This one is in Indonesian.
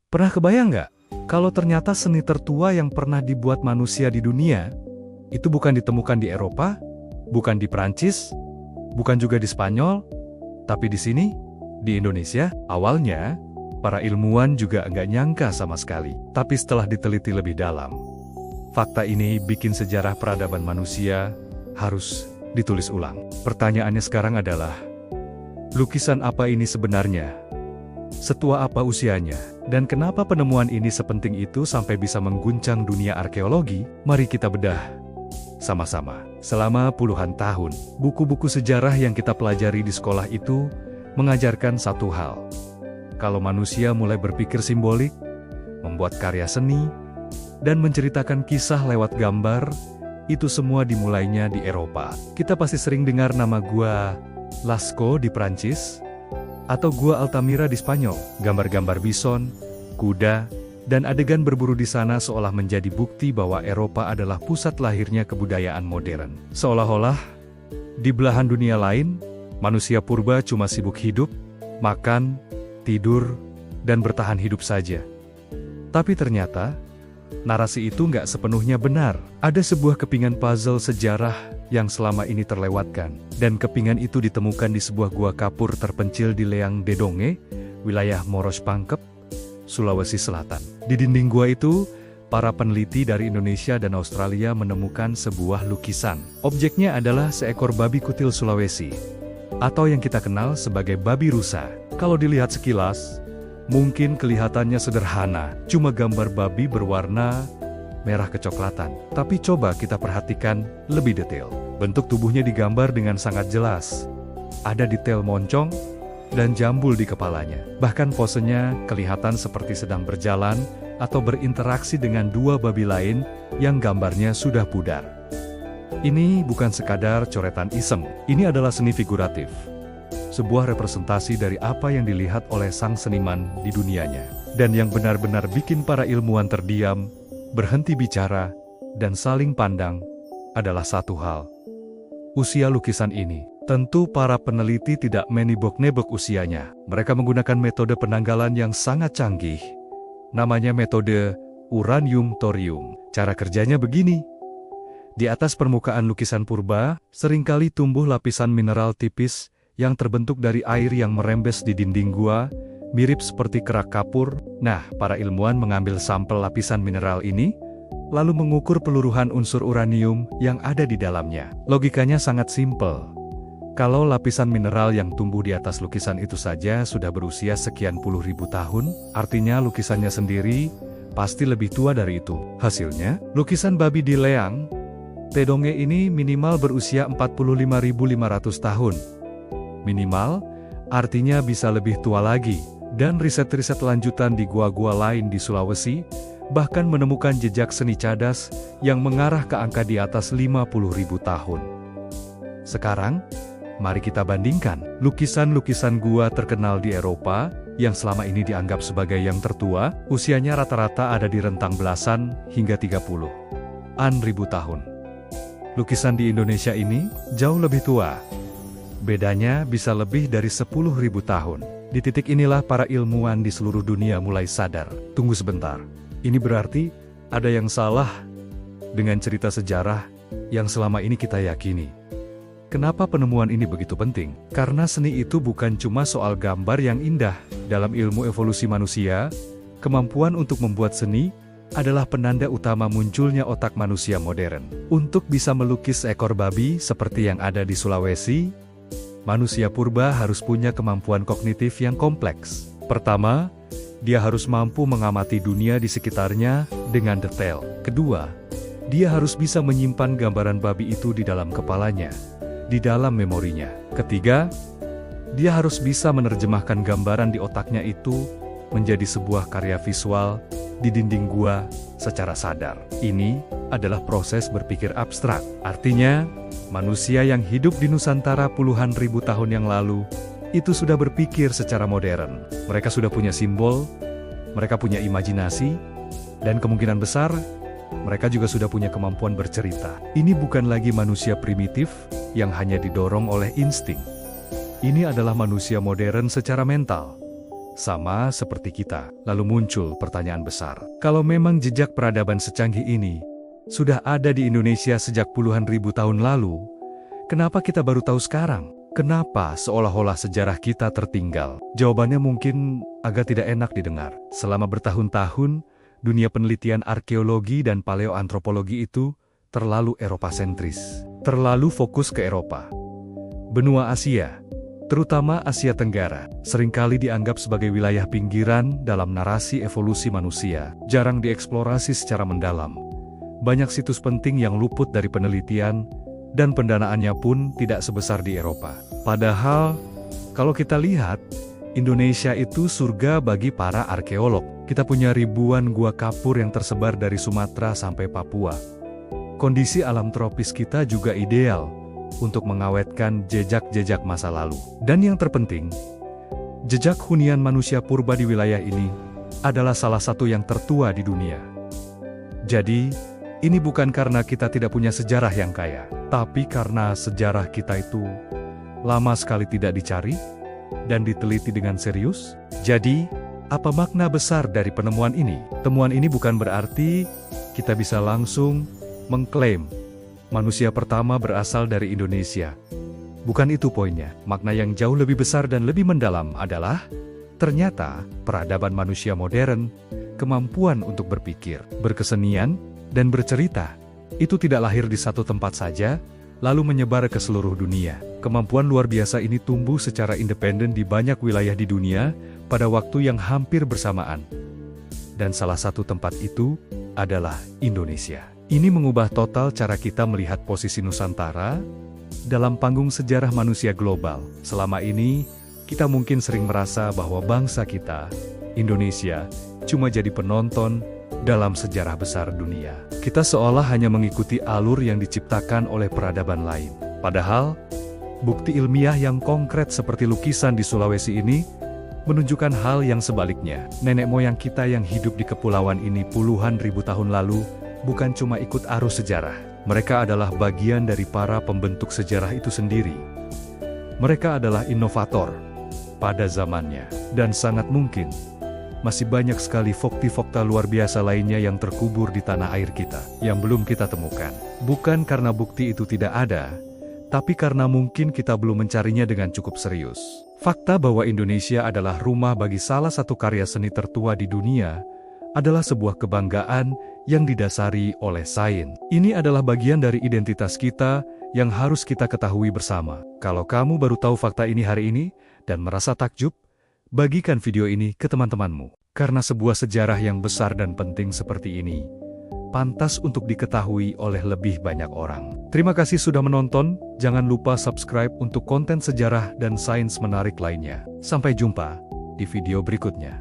Pernah kebayang nggak? Kalau ternyata seni tertua yang pernah dibuat manusia di dunia, itu bukan ditemukan di Eropa, bukan di Prancis, bukan juga di Spanyol, tapi di sini, di Indonesia. Awalnya, para ilmuwan juga nggak nyangka sama sekali. Tapi setelah diteliti lebih dalam, fakta ini bikin sejarah peradaban manusia harus ditulis ulang. Pertanyaannya sekarang adalah, lukisan apa ini sebenarnya? Setua apa usianya? Dan kenapa penemuan ini sepenting itu sampai bisa mengguncang dunia arkeologi? Mari kita bedah sama-sama. Selama puluhan tahun, buku-buku sejarah yang kita pelajari di sekolah itu mengajarkan satu hal. Kalau manusia mulai berpikir simbolik, membuat karya seni, dan menceritakan kisah lewat gambar, itu semua dimulainya di Eropa. Kita pasti sering dengar nama Gua Lascaux di Prancis, atau Gua Altamira di Spanyol. Gambar-gambar bison, kuda, dan adegan berburu di sana seolah menjadi bukti bahwa Eropa adalah pusat lahirnya kebudayaan modern. Seolah-olah, di belahan dunia lain, manusia purba cuma sibuk hidup, makan, tidur, dan bertahan hidup saja. Tapi ternyata, narasi itu nggak sepenuhnya benar. Ada sebuah kepingan puzzle sejarah yang selama ini terlewatkan. Dan kepingan itu ditemukan di sebuah gua kapur terpencil di Leang Dedonge, wilayah Moros Pangkep, Sulawesi Selatan. Di dinding gua itu, para peneliti dari Indonesia dan Australia menemukan sebuah lukisan. Objeknya adalah seekor babi kutil Sulawesi, atau yang kita kenal sebagai babi rusa. Kalau dilihat sekilas, mungkin kelihatannya sederhana, cuma gambar babi berwarna merah kecoklatan. Tapi coba kita perhatikan lebih detail. Bentuk tubuhnya digambar dengan sangat jelas. Ada detail moncong dan jambul di kepalanya. Bahkan posenya kelihatan seperti sedang berjalan atau berinteraksi dengan dua babi lain yang gambarnya sudah pudar. Ini bukan sekadar coretan iseng. Ini adalah seni figuratif. Sebuah representasi dari apa yang dilihat oleh sang seniman di dunianya. Dan yang benar-benar bikin para ilmuwan terdiam, berhenti bicara, dan saling pandang, adalah satu hal. Usia lukisan ini. Tentu para peneliti tidak menebak-nebak usianya. Mereka menggunakan metode penanggalan yang sangat canggih. Namanya metode uranium-thorium. Cara kerjanya begini. Di atas permukaan lukisan purba, seringkali tumbuh lapisan mineral tipis yang terbentuk dari air yang merembes di dinding gua, mirip seperti kerak kapur. Nah, para ilmuwan mengambil sampel lapisan mineral ini, lalu mengukur peluruhan unsur uranium yang ada di dalamnya. Logikanya sangat simpel. Kalau lapisan mineral yang tumbuh di atas lukisan itu saja sudah berusia sekian puluh ribu tahun, artinya lukisannya sendiri pasti lebih tua dari itu. Hasilnya, lukisan babi di Leang Dedonge ini minimal berusia 45.500 tahun. Minimal, artinya bisa lebih tua lagi. Dan riset-riset lanjutan di gua-gua lain di Sulawesi, bahkan menemukan jejak seni cadas yang mengarah ke angka di atas 50.000 tahun. Sekarang, mari kita bandingkan. Lukisan-lukisan gua terkenal di Eropa, yang selama ini dianggap sebagai yang tertua, usianya rata-rata ada di rentang belasan hingga 30-an ribu tahun. Lukisan di Indonesia ini jauh lebih tua. Bedanya bisa lebih dari 10.000 tahun. Di titik inilah para ilmuwan di seluruh dunia mulai sadar. Tunggu sebentar. Ini berarti ada yang salah dengan cerita sejarah yang selama ini kita yakini. Kenapa penemuan ini begitu penting? Karena seni itu bukan cuma soal gambar yang indah. Dalam ilmu evolusi manusia, kemampuan untuk membuat seni adalah penanda utama munculnya otak manusia modern. Untuk bisa melukis seekor babi seperti yang ada di Sulawesi, manusia purba harus punya kemampuan kognitif yang kompleks. Pertama, dia harus mampu mengamati dunia di sekitarnya dengan detail. Kedua, dia harus bisa menyimpan gambaran babi itu di dalam kepalanya, di dalam memorinya. Ketiga, dia harus bisa menerjemahkan gambaran di otaknya itu menjadi sebuah karya visual di dinding gua secara sadar. Ini adalah proses berpikir abstrak. Artinya, manusia yang hidup di Nusantara puluhan ribu tahun yang lalu, itu sudah berpikir secara modern. Mereka sudah punya simbol, mereka punya imajinasi, dan kemungkinan besar, mereka juga sudah punya kemampuan bercerita. Ini bukan lagi manusia primitif yang hanya didorong oleh insting. Ini adalah manusia modern secara mental, sama seperti kita. Lalu muncul pertanyaan besar. Kalau memang jejak peradaban secanggih ini sudah ada di Indonesia sejak puluhan ribu tahun lalu, kenapa kita baru tahu sekarang? Kenapa seolah-olah sejarah kita tertinggal? Jawabannya mungkin agak tidak enak didengar. Selama bertahun-tahun, dunia penelitian arkeologi dan paleoantropologi itu terlalu Eropa-sentris. Terlalu fokus ke Eropa. Benua Asia, terutama Asia Tenggara, seringkali dianggap sebagai wilayah pinggiran dalam narasi evolusi manusia, jarang dieksplorasi secara mendalam. Banyak situs penting yang luput dari penelitian, dan pendanaannya pun tidak sebesar di Eropa. Padahal, kalau kita lihat, Indonesia itu surga bagi para arkeolog. Kita punya ribuan gua kapur yang tersebar dari Sumatera sampai Papua. Kondisi alam tropis kita juga ideal untuk mengawetkan jejak-jejak masa lalu. Dan yang terpenting, jejak hunian manusia purba di wilayah ini adalah salah satu yang tertua di dunia. Jadi, ini bukan karena kita tidak punya sejarah yang kaya, tapi karena sejarah kita itu lama sekali tidak dicari dan diteliti dengan serius. Jadi, apa makna besar dari penemuan ini? Temuan ini bukan berarti kita bisa langsung mengklaim manusia pertama berasal dari Indonesia. Bukan itu poinnya. Makna yang jauh lebih besar dan lebih mendalam adalah, ternyata peradaban manusia modern, kemampuan untuk berpikir, berkesenian, dan bercerita, itu tidak lahir di satu tempat saja, lalu menyebar ke seluruh dunia. Kemampuan luar biasa ini tumbuh secara independen di banyak wilayah di dunia pada waktu yang hampir bersamaan. Dan salah satu tempat itu adalah Indonesia. Ini mengubah total cara kita melihat posisi Nusantara dalam panggung sejarah manusia global. Selama ini, kita mungkin sering merasa bahwa bangsa kita, Indonesia, cuma jadi penonton dalam sejarah besar dunia. Kita seolah hanya mengikuti alur yang diciptakan oleh peradaban lain. Padahal, bukti ilmiah yang konkret seperti lukisan di Sulawesi ini menunjukkan hal yang sebaliknya. Nenek moyang kita yang hidup di kepulauan ini puluhan ribu tahun lalu bukan cuma ikut arus sejarah. Mereka adalah bagian dari para pembentuk sejarah itu sendiri. Mereka adalah inovator pada zamannya, dan sangat mungkin masih banyak sekali fakta-fakta luar biasa lainnya yang terkubur di tanah air kita, yang belum kita temukan. Bukan karena bukti itu tidak ada, tapi karena mungkin kita belum mencarinya dengan cukup serius. Fakta bahwa Indonesia adalah rumah bagi salah satu karya seni tertua di dunia adalah sebuah kebanggaan yang didasari oleh sains. Ini adalah bagian dari identitas kita yang harus kita ketahui bersama. Kalau kamu baru tahu fakta ini hari ini dan merasa takjub, bagikan video ini ke teman-temanmu. Karena sebuah sejarah yang besar dan penting seperti ini pantas untuk diketahui oleh lebih banyak orang. Terima kasih sudah menonton, jangan lupa subscribe untuk konten sejarah dan sains menarik lainnya. Sampai jumpa di video berikutnya.